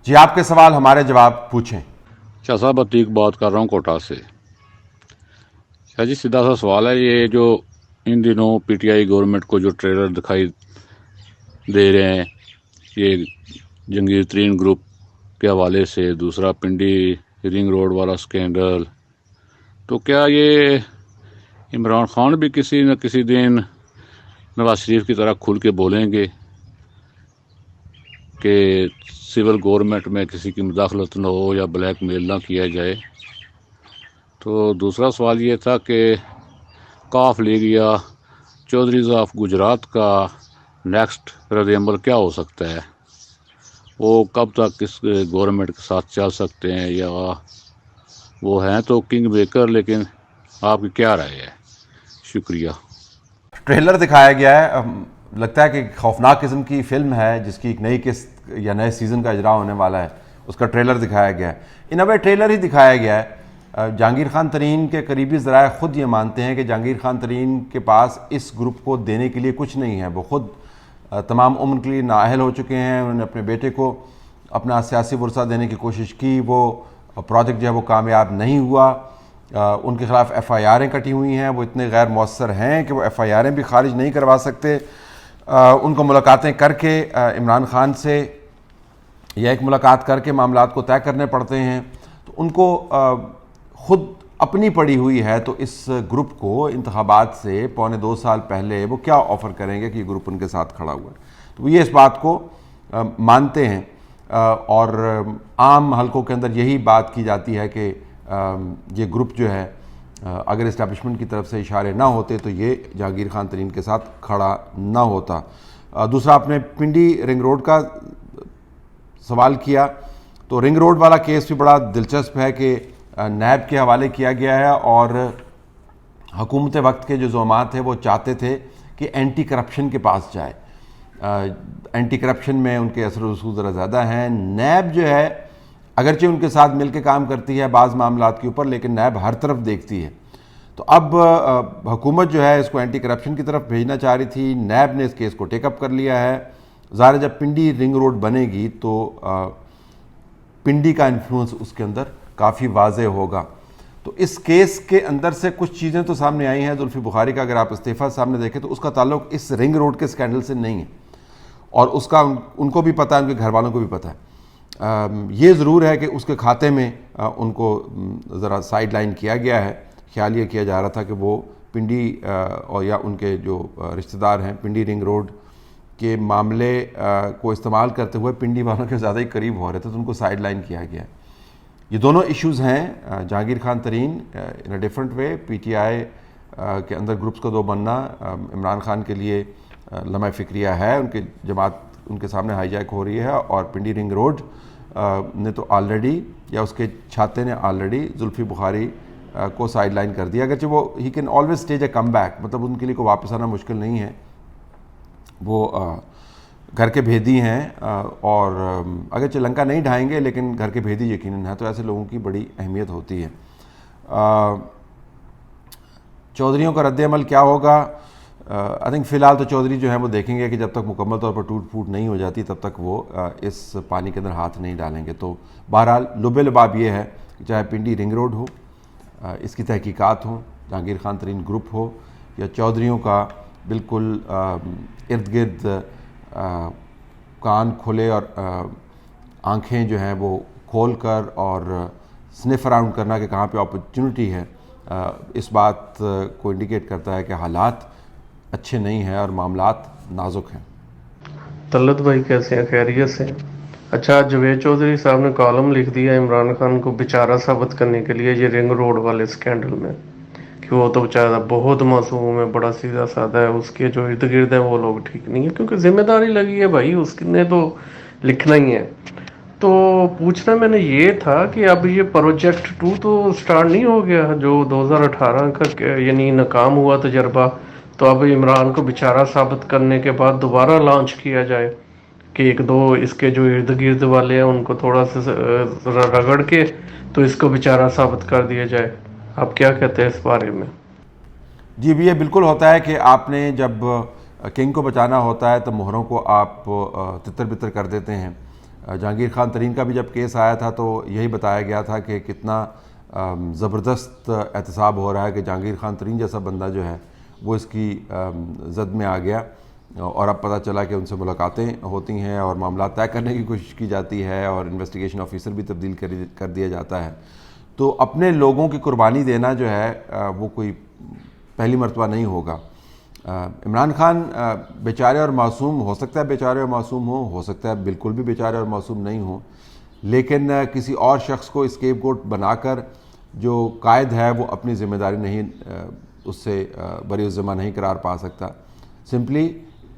جی آپ کے سوال ہمارے جواب پوچھیں۔ شاہ صاحب عتیق بات کر رہا ہوں کوٹا سے۔ شاہ جی سیدھا سا سوال ہے، یہ جو ان دنوں پی ٹی آئی گورنمنٹ کو جو ٹریلر دکھائی دے رہے ہیں یہ جنگیر ترین گروپ کے حوالے سے، دوسرا پنڈی رنگ روڈ والا سکینڈل، تو کیا یہ عمران خان بھی کسی نہ کسی دن نواز شریف کی طرح کھل کے بولیں گے کہ سول گورنمنٹ میں کسی کی مداخلت نہ ہو یا بلیک میل نہ کیا جائے؟ تو دوسرا سوال یہ تھا کہ کاف لیگ یا چودھریز آف گجرات کا نیکسٹ رد عمل کیا ہو سکتا ہے؟ وہ کب تک اس گورنمنٹ کے ساتھ چل سکتے ہیں، یا وہ ہیں تو کنگ میکر، لیکن آپ کی کیا رائے ہے؟ شکریہ۔ ٹریلر دکھایا گیا ہے، لگتا ہے کہ خوفناک قسم کی فلم ہے جس کی ایک نئی قسط یا نئے سیزن کا اجرا ہونے والا ہے، اس کا ٹریلر دکھایا گیا ہے۔ ان اے ٹریلر ہی دکھایا گیا ہے۔ جہانگیر خان ترین کے قریبی ذرائع خود یہ مانتے ہیں کہ جہانگیر خان ترین کے پاس اس گروپ کو دینے کے لیے کچھ نہیں ہے، وہ خود تمام عمر کے لیے نااہل ہو چکے ہیں۔ انہوں نے اپنے بیٹے کو اپنا سیاسی ورثہ دینے کی کوشش کی، وہ پروجیکٹ جو ہے وہ کامیاب نہیں ہوا۔ ان کے خلاف ایف آئی آریں کٹی ہوئی ہیں، وہ اتنے غیر مؤثر ہیں کہ وہ ایف آئی آریں بھی خارج نہیں کروا سکتے۔ ان کو ملاقاتیں کر کے عمران خان سے یا ایک ملاقات کر کے معاملات کو طے کرنے پڑتے ہیں، تو ان کو خود اپنی پڑی ہوئی ہے، تو اس گروپ کو انتخابات سے پونے 2 سال پہلے وہ کیا آفر کریں گے کہ یہ گروپ ان کے ساتھ کھڑا ہوا ہے؟ تو وہ یہ اس بات کو مانتے ہیں، اور عام حلقوں کے اندر یہی بات کی جاتی ہے کہ یہ گروپ جو ہے اگر اسٹیبلشمنٹ کی طرف سے اشارے نہ ہوتے تو یہ جہانگیر خان ترین کے ساتھ کھڑا نہ ہوتا۔ دوسرا آپ نے پنڈی رنگ روڈ کا سوال کیا، تو رنگ روڈ والا کیس بھی بڑا دلچسپ ہے کہ نیب کے حوالے کیا گیا ہے، اور حکومت وقت کے جو زعماء تھے وہ چاہتے تھے کہ اینٹی کرپشن کے پاس جائے۔ اینٹی کرپشن میں ان کے اثر و رسوخ ذرا زیادہ ہیں۔ نیب جو ہے اگرچہ ان کے ساتھ مل کے کام کرتی ہے بعض معاملات کے اوپر، لیکن نیب ہر طرف دیکھتی ہے۔ تو اب حکومت جو ہے اس کو اینٹی کرپشن کی طرف بھیجنا چاہ رہی تھی، نیب نے اس کیس کو ٹیک اپ کر لیا ہے۔ ظاہر جب پنڈی رنگ روڈ بنے گی تو پنڈی کا انفلوئنس اس کے اندر کافی واضح ہوگا۔ تو اس کیس کے اندر سے کچھ چیزیں تو سامنے آئی ہیں۔ زلفی بخاری کا اگر آپ استعفیٰ سامنے دیکھیں تو اس کا تعلق اس رنگ روڈ کے سکینڈل سے نہیں ہے، اور اس کا ان کو بھی پتہ ہے، ان کے گھر والوں کو بھی پتہ ہے۔ یہ ضرور ہے کہ اس کے کھاتے میں ان کو ذرا سائیڈ لائن کیا گیا ہے۔ خیال یہ کیا جا رہا تھا کہ وہ پنڈی اور یا ان کے جو رشتہ دار ہیں پنڈی رنگ روڈ کے معاملے کو استعمال کرتے ہوئے پنڈی والوں کے زیادہ ہی قریب ہو رہے تھے، تو ان کو سائیڈ لائن کیا گیا ہے۔ یہ دونوں ایشوز ہیں۔ Jahangir Khan Tareen in a different way, P T I کے اندر گروپس کو 2 بننا عمران خان کے لیے لمحہ فکریہ ہے، ان کی جماعت ان کے سامنے ہائی جیک ہو رہی ہے، اور پنڈی رنگ روڈ نے تو آلریڈی، یا اس کے چھاتے نے آلریڈی زلفی بخاری کو سائیڈ لائن کر دیا، اگرچہ وہ he can always stage a come back, مطلب ان کے لیے کوئی واپس آنا مشکل نہیں ہے۔ وہ گھر کے بھیدی ہیں، اور اگرچہ لنکا نہیں ڈھائیں گے لیکن گھر کے بھیدی یقیناً ہیں، تو ایسے لوگوں کی بڑی اہمیت ہوتی ہے۔ چودھریوں کا رد عمل کیا ہوگا؟ آئی تھنک فی الحال تو چودھری جو ہیں وہ دیکھیں گے کہ جب تک مکمل طور پر ٹوٹ پھوٹ نہیں ہو جاتی تب تک وہ اس پانی کے اندر ہاتھ نہیں ڈالیں گے۔ تو بہرحال لب لباب یہ ہے کہ چاہے پنڈی رنگ روڈ ہو، اس کی تحقیقات ہوں، جہانگیر خان ترین گروپ ہو، یا چودھریوں کا بالکل ارد گرد کان کھلے اور آنکھیں جو ہیں وہ کھول کر اور سنف اراؤنڈ کرنا کہ کہاں پہ اپرچونٹی ہے، اس بات کو انڈیکیٹ کرتا ہے کہ حالات اچھے نہیں ہیں اور معاملات نازک ہیں۔ طلعت بھائی کیسے ہیں؟ خیریت سے؟ اچھا، جوید چودھری صاحب نے کالم لکھ دیا عمران خان کو بیچارہ ثابت کرنے کے لیے یہ رنگ روڈ والے سکینڈل میں، کہ وہ تو بیچارہ بہت معصوم ہے، بڑا سیدھا سادہ ہے، اس کے جو ارد گرد ہیں وہ لوگ ٹھیک نہیں ہے، کیونکہ ذمہ داری لگی ہے بھائی، اس نے تو لکھنا ہی ہے۔ تو پوچھنا میں نے یہ تھا کہ اب یہ پروجیکٹ 2 تو سٹارٹ نہیں ہو گیا جو 2018 کا یعنی ناکام ہوا تجربہ، تو اب عمران کو بیچارہ ثابت کرنے کے بعد دوبارہ لانچ کیا جائے کہ 1-2 اس کے جو ارد گرد والے ہیں ان کو تھوڑا سا رگڑ کے تو اس کو بیچارہ ثابت کر دیا جائے۔ آپ کیا کہتے ہیں اس بارے میں؟ جی بھی یہ بالکل ہوتا ہے کہ آپ نے جب کنگ کو بچانا ہوتا ہے تو مہروں کو آپ تتر بتر کر دیتے ہیں۔ جہانگیر خان ترین کا بھی جب کیس آیا تھا تو یہی بتایا گیا تھا کہ کتنا زبردست احتساب ہو رہا ہے کہ جہانگیر خان ترین جیسا بندہ جو ہے وہ اس کی زد میں آ گیا، اور اب پتہ چلا کہ ان سے ملاقاتیں ہوتی ہیں اور معاملات طے کرنے کی کوشش کی جاتی ہے اور انویسٹیگیشن آفیسر بھی تبدیل کر دیا جاتا ہے۔ تو اپنے لوگوں کی قربانی دینا جو ہے وہ کوئی پہلی مرتبہ نہیں ہوگا۔ عمران خان بیچارے اور معصوم ہو سکتا ہے، بیچارے اور معصوم ہو سکتا ہے بالکل بھی بیچارے اور معصوم نہیں ہوں، لیکن کسی اور شخص کو اسکیپ گوٹ بنا کر جو قائد ہے وہ اپنی ذمہ داری نہیں اس سے بری الذمہ نہیں قرار پا سکتا، سمپلی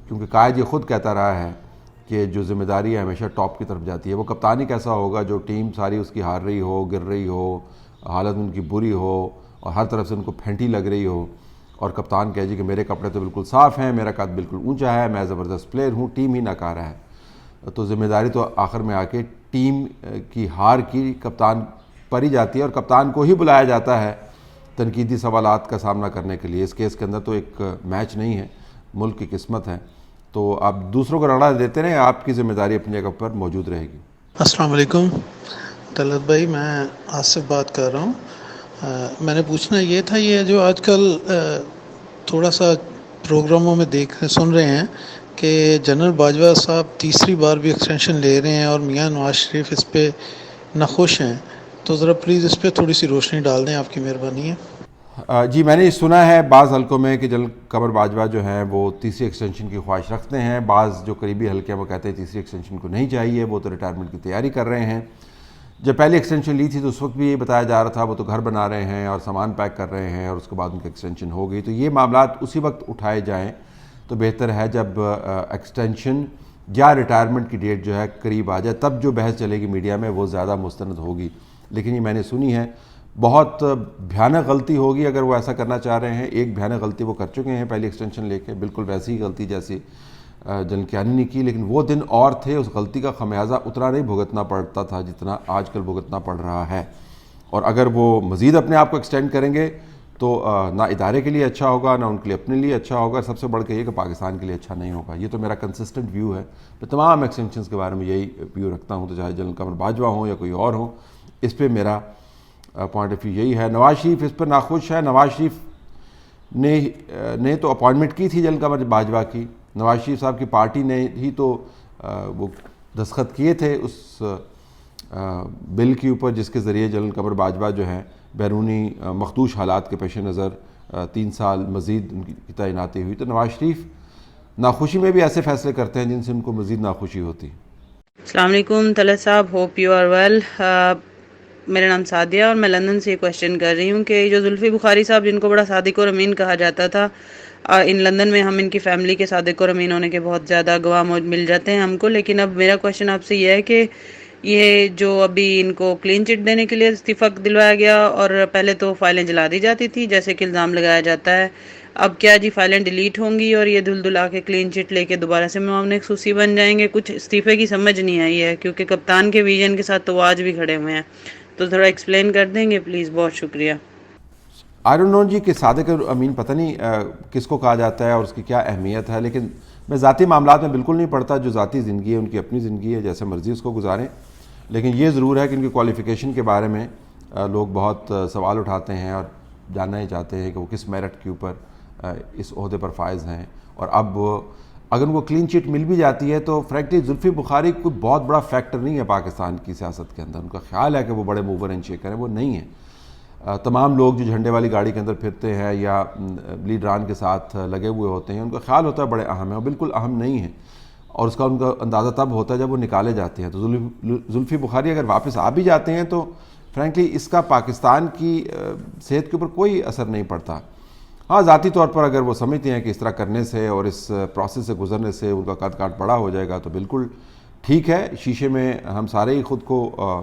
کیونکہ قائد یہ خود کہتا رہا ہے کہ جو ذمہ داری ہے ہمیشہ ٹاپ کی طرف جاتی ہے۔ وہ کپتان ہی کیسا ہوگا جو ٹیم ساری اس کی ہار رہی ہو، گر رہی ہو، حالت ان کی بری ہو اور ہر طرف سے ان کو پھینٹی لگ رہی ہو، اور کپتان کہے جی کہ میرے کپڑے تو بالکل صاف ہیں، میرا قد بالکل اونچا ہے، میں زبردست پلیئر ہوں، ٹیم ہی ناکارہ ہے۔ تو ذمہ داری تو آخر میں آ کے ٹیم کی ہار کی کپتان پر ہی جاتی ہے، اور کپتان کو ہی بلایا جاتا ہے تنقیدی سوالات کا سامنا کرنے کے لیے۔ اس کیس کے اندر تو ایک میچ نہیں ہے، ملک کی قسمت ہے، تو آپ دوسروں کو رڑا دیتے رہیں، آپ کی ذمہ داری اپنی جگہ پر موجود رہے گی۔ السلام علیکم طلعت بھائی، میں آصف بات کر رہا ہوں۔ میں نے پوچھنا یہ تھا، یہ جو آج کل تھوڑا سا پروگراموں میں سن رہے ہیں کہ جنرل باجوہ صاحب تیسری بار بھی ایکسٹینشن لے رہے ہیں اور میاں نواز شریف اس پہ ناخوش ہیں، تو ذرا پلیز اس پہ تھوڑی سی روشنی ڈال دیں، آپ کی مہربانی ہے۔ جی میں نے سنا ہے بعض حلقوں میں کہ جنرل قمر باجوہ جو ہیں وہ تیسری ایکسٹینشن کی خواہش رکھتے ہیں، بعض جو قریبی حلقے ہیں وہ کہتے ہیں تیسری ایکسٹینشن کو نہیں چاہیے، وہ تو ریٹائرمنٹ کی تیاری کر رہے ہیں۔ جب پہلی ایکسٹینشن لی تھی تو اس وقت بھی یہ بتایا جا رہا تھا وہ تو گھر بنا رہے ہیں اور سامان پیک کر رہے ہیں، اور اس کے بعد ان کی ایکسٹینشن ہو گئی۔ تو یہ معاملات اسی وقت اٹھائے جائیں تو بہتر ہے جب ایکسٹینشن یا ریٹائرمنٹ کی ڈیٹ جو ہے قریب آ جائے، تب جو بحث چلے گی میڈیا میں وہ زیادہ مستند ہوگی۔ لیکن یہ میں نے سنی ہے، بہت بھیانک غلطی ہوگی اگر وہ ایسا کرنا چاہ رہے ہیں۔ ایک بھیانک غلطی وہ کر چکے ہیں پہلی ایکسٹینشن لے کے، بالکل ویسی ہی غلطی جیسی جنرل کیانی نے کی، لیکن وہ دن اور تھے، اس غلطی کا خمیازہ اتنا نہیں بھگتنا پڑتا تھا جتنا آج کل بھگتنا پڑ رہا ہے۔ اور اگر وہ مزید اپنے آپ کو ایکسٹینڈ کریں گے تو نہ ادارے کے لیے اچھا ہوگا، نہ ان کے لیے اپنے لیے اچھا ہوگا، سب سے بڑھ کے یہ کہ پاکستان کے لیے اچھا نہیں ہوگا۔ یہ تو میرا کنسسٹنٹ ویو ہے، میں تمام ایکسٹینشنز کے بارے میں یہی ویو رکھتا ہوں، تو چاہے جنرل قمر باجوہ ہوں یا کوئی اور ہوں، اس پہ میرا پوائنٹ آف ویو یہی ہے۔ نواز شریف اس پر ناخوش ہے۔ نواز شریف نے تو اپوائنٹمنٹ کی تھی جنرل قمر باجوہ کی، نواز شریف صاحب کی پارٹی نے ہی تو وہ دستخط کیے تھے اس بل کے اوپر جس کے ذریعے جنرل قمر باجوہ جو ہے بیرونی مخدوش حالات کے پیش نظر 3 سال مزید ان کی تعیناتی ہوئی۔ تو نواز شریف ناخوشی میں بھی ایسے فیصلے کرتے ہیں جن سے ان کو مزید ناخوشی ہوتی ہے۔ السلام علیکم طلعت صاحب، ہوپ یو آر ویل۔ میرا نام سعدیہ اور میں لندن سے یہ کوشچن کر رہی ہوں کہ جو زلفی بخاری صاحب جن کو بڑا صادق اور امین کہا جاتا تھا، ان لندن میں ہم ان کی فیملی کے صادق اور امین ہونے کے بہت زیادہ گواہ مل جاتے ہیں ہم کو، لیکن اب میرا کوشچن آپ سے یہ ہے کہ یہ جو ابھی ان کو کلین چٹ دینے کے لیے استعفیٰ دلوایا گیا، اور پہلے تو فائلیں جلا دی جاتی تھی جیسے کہ الزام لگایا جاتا ہے، اب کیا جی فائلیں ڈیلیٹ ہوں گی اور یہ دھلا کے کلین چٹ لے کے دوبارہ سے معاون خصوصی بن جائیں گے؟ کچھ استعفے کی سمجھ نہیں آئی ہے، کیونکہ کپتان کے ویژن کے ساتھ تو وہ آج بھی کھڑے ہوئے ہیں، تو تھوڑا ایکسپلین کر دیں گے پلیز، بہت شکریہ۔ آئی ڈونٹ نو جی کہ صادق اور امین پتہ نہیں کس کو کہا جاتا ہے اور اس کی کیا اہمیت ہے، لیکن میں ذاتی معاملات میں بالکل نہیں پڑتا، جو ذاتی زندگی ہے ان کی اپنی زندگی ہے، جیسے مرضی اس کو گزاریں، لیکن یہ ضرور ہے کہ ان کی کوالیفیکیشن کے بارے میں لوگ بہت سوال اٹھاتے ہیں اور جاننا ہی چاہتے ہیں کہ وہ کس میرٹ کے اوپر اس عہدے پر فائز ہیں، اور اب اگر ان کو کلین چٹ مل بھی جاتی ہے تو فرینکلی زلفی بخاری کوئی بہت بڑا فیکٹر نہیں ہے پاکستان کی سیاست کے اندر۔ ان کا خیال ہے کہ وہ بڑے موور اینڈ شیکر ہیں، وہ نہیں ہیں۔ تمام لوگ جو جھنڈے والی گاڑی کے اندر پھرتے ہیں یا لیڈران کے ساتھ لگے ہوئے ہوتے ہیں، ان کا خیال ہوتا ہے بڑے اہم ہیں، وہ بالکل اہم نہیں ہیں، اور اس کا ان کا اندازہ تب ہوتا ہے جب وہ نکالے جاتے ہیں۔ تو زلفی بخاری اگر واپس آ بھی جاتے ہیں تو فرینکلی اس کا پاکستان کی صحت کے اوپر کوئی اثر نہیں پڑتا۔ ہاں ذاتی طور پر اگر وہ سمجھتے ہیں کہ اس طرح کرنے سے اور اس پروسیس سے گزرنے سے ان کا قد کاٹ بڑا ہو جائے گا تو بالکل ٹھیک ہے، شیشے میں ہم سارے ہی خود کو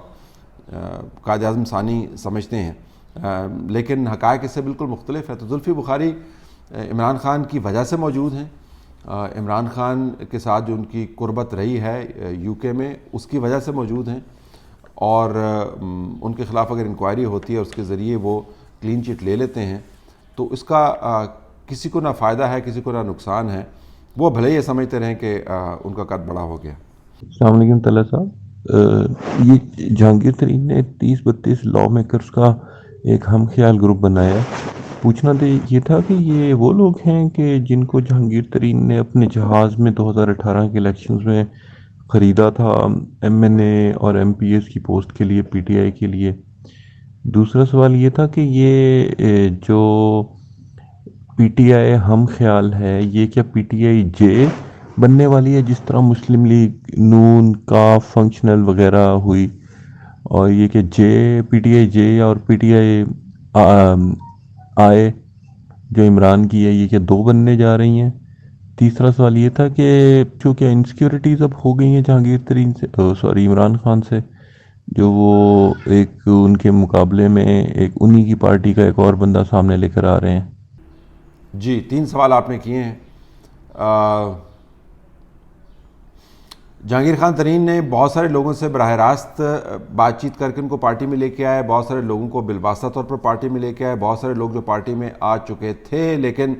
قائد اعظم ثانی سمجھتے ہیں، لیکن حقائق اس سے بالکل مختلف ہے۔ تو زلفی بخاری عمران خان کی وجہ سے موجود ہیں، عمران خان کے ساتھ جو ان کی قربت رہی ہے یو کے میں اس کی وجہ سے موجود ہیں، اور ان کے خلاف اگر انکوائری ہوتی ہے اور اس کے ذریعے وہ کلین چٹ لے لیتے ہیں تو اس کا کسی کو نہ فائدہ ہے، کسی کو نہ نقصان ہے، وہ بھلے یہ سمجھتے رہیں کہ ان کا قد بڑا ہو گیا۔ السلام علیکم طلعت صاحب، یہ جہانگیر ترین نے 30-32 لا میکرز کا ایک ہم خیال گروپ بنایا. پوچھنا تو یہ تھا کہ یہ وہ لوگ ہیں کہ جن کو جہانگیر ترین نے اپنے جہاز میں 2018 کے الیکشنز میں خریدا تھا ایم این اے اور ایم پی ایس کی پوسٹ کے لیے پی ٹی آئی کے لیے. دوسرا سوال یہ تھا کہ یہ جو پی ٹی آئی ہم خیال ہے یہ کیا پی ٹی آئی جے بننے والی ہے جس طرح مسلم لیگ نون کا فنکشنل وغیرہ ہوئی, اور یہ کہ جے پی ٹی آئی جے اور پی ٹی آئی آئے جو عمران کی ہے یہ کہ دو بننے جا رہی ہیں. تیسرا سوال یہ تھا کہ چونکہ انسیکیورٹیز اب ہو گئی ہیں جہانگیر ترین سے عمران خان سے, جو وہ ایک ان کے مقابلے میں ایک انہی کی پارٹی کا ایک اور بندہ سامنے لے کر آ رہے ہیں. جی 3 سوال آپ نے کیے ہیں. جہانگیر خان ترین نے بہت سارے لوگوں سے براہ راست بات چیت کر کے ان کو پارٹی میں لے کے آئے, بہت سارے لوگوں کو بالواسطہ طور پر پارٹی میں لے کے آئے, بہت سارے لوگ جو پارٹی میں آ چکے تھے لیکن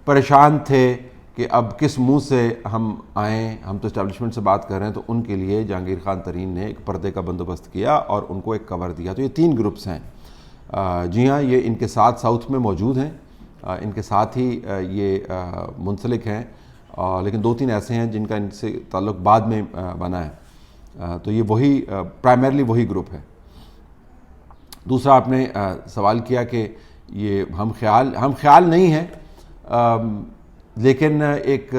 پریشان تھے کہ اب کس منہ سے ہم آئیں, ہم تو اسٹیبلشمنٹ سے بات کر رہے ہیں, تو ان کے لیے جہانگیر خان ترین نے ایک پردے کا بندوبست کیا اور ان کو ایک کور دیا. تو یہ 3 گروپس ہیں. جی ہاں, یہ ان کے ساتھ ساؤتھ میں موجود ہیں, ان کے ساتھ ہی یہ منسلک ہیں, لیکن 2-3 ایسے ہیں جن کا ان سے تعلق بعد میں بنا ہے. تو یہ وہی پرائمرلی وہی گروپ ہے. دوسرا آپ نے سوال کیا کہ یہ ہم خیال نہیں ہے, لیکن ایک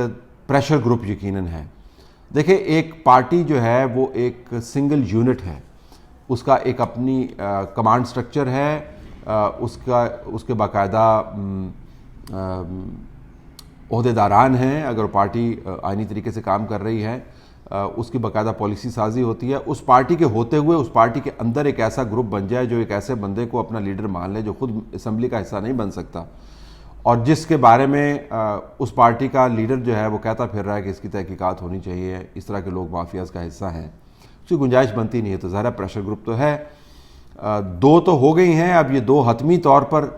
پریشر گروپ یقیناً ہے. دیکھیں ایک پارٹی جو ہے وہ ایک سنگل یونٹ ہے, اس کا ایک اپنی کمانڈ سٹرکچر ہے, اس کے باقاعدہ عہدیداران ہیں. اگر پارٹی آئینی طریقے سے کام کر رہی ہے اس کی باقاعدہ پالیسی سازی ہوتی ہے. اس پارٹی کے ہوتے ہوئے اس پارٹی کے اندر ایک ایسا گروپ بن جائے جو ایک ایسے بندے کو اپنا لیڈر مان لے جو خود اسمبلی کا حصہ نہیں بن سکتا, اور جس کے بارے میں اس پارٹی کا لیڈر جو ہے وہ کہتا پھر رہا ہے کہ اس کی تحقیقات ہونی چاہیے, اس طرح کے لوگ مافیاز کا حصہ ہیں, اس کی گنجائش بنتی نہیں ہے. تو ظاہر پریشر گروپ تو ہے. 2 تو ہو گئی ہیں, اب یہ 2 حتمی طور پر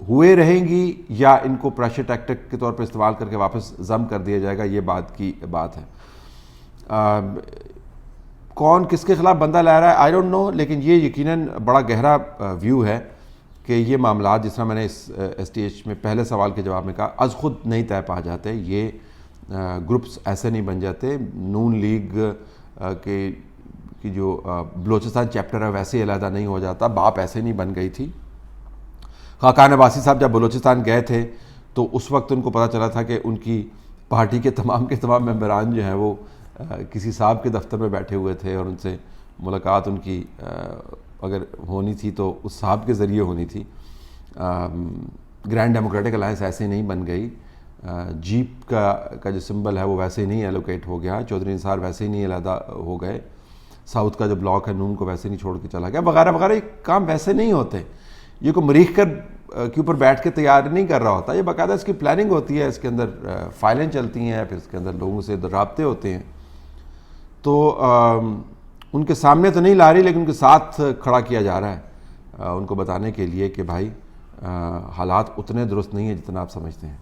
ہوئے رہیں گی یا ان کو پریشر ٹیکٹک کے طور پر استعمال کر کے واپس ضم کر دیا جائے گا, یہ بات ہے. کون کس کے خلاف بندہ لا رہا ہے آئی ڈونٹ نو, لیکن یہ یقیناً بڑا گہرا ویو ہے کہ یہ معاملات جس طرح میں نے اس ایس ٹی ایچ میں پہلے سوال کے جواب میں کہا از خود نہیں طے پا جاتے. یہ گروپس ایسے نہیں بن جاتے. نون لیگ کی جو بلوچستان چیپٹر ہے ویسے علیحدہ نہیں ہو جاتا, باپ ایسے نہیں بن گئی تھی. خاقان عباسی صاحب جب بلوچستان گئے تھے تو اس وقت ان کو پتہ چلا تھا کہ ان کی پارٹی کے تمام ممبران جو ہیں وہ کسی صاحب کے دفتر میں بیٹھے ہوئے تھے, اور ان سے ملاقات ان کی اگر ہونی تھی تو اس صاحب کے ذریعے ہونی تھی. گرینڈ ڈیموکریٹک الائنس ایسے نہیں بن گئی. جیپ کا جو سمبل ہے وہ ویسے ہی نہیں ایلوکیٹ ہو گیا. چودھری نثار ویسے ہی نہیں علیحدہ ہو گئے. ساؤتھ کا جو بلاک ہے نون کو ویسے نہیں چھوڑ کے چلا گیا, وغیرہ وغیرہ. یہ کام ویسے نہیں ہوتے. یہ کوئی مریخ کے اوپر بیٹھ کے تیار نہیں کر رہا ہوتا. یہ باقاعدہ اس کی پلاننگ ہوتی ہے, اس کے اندر فائلیں چلتی ہیں, پھر اس کے اندر لوگوں سے رابطے ہوتے ہیں. تو ان کے سامنے تو نہیں لا رہی, لیکن ان کے ساتھ کھڑا کیا جا رہا ہے ان کو بتانے کے لیے کہ بھائی حالات اتنے درست نہیں ہیں جتنا آپ سمجھتے ہیں.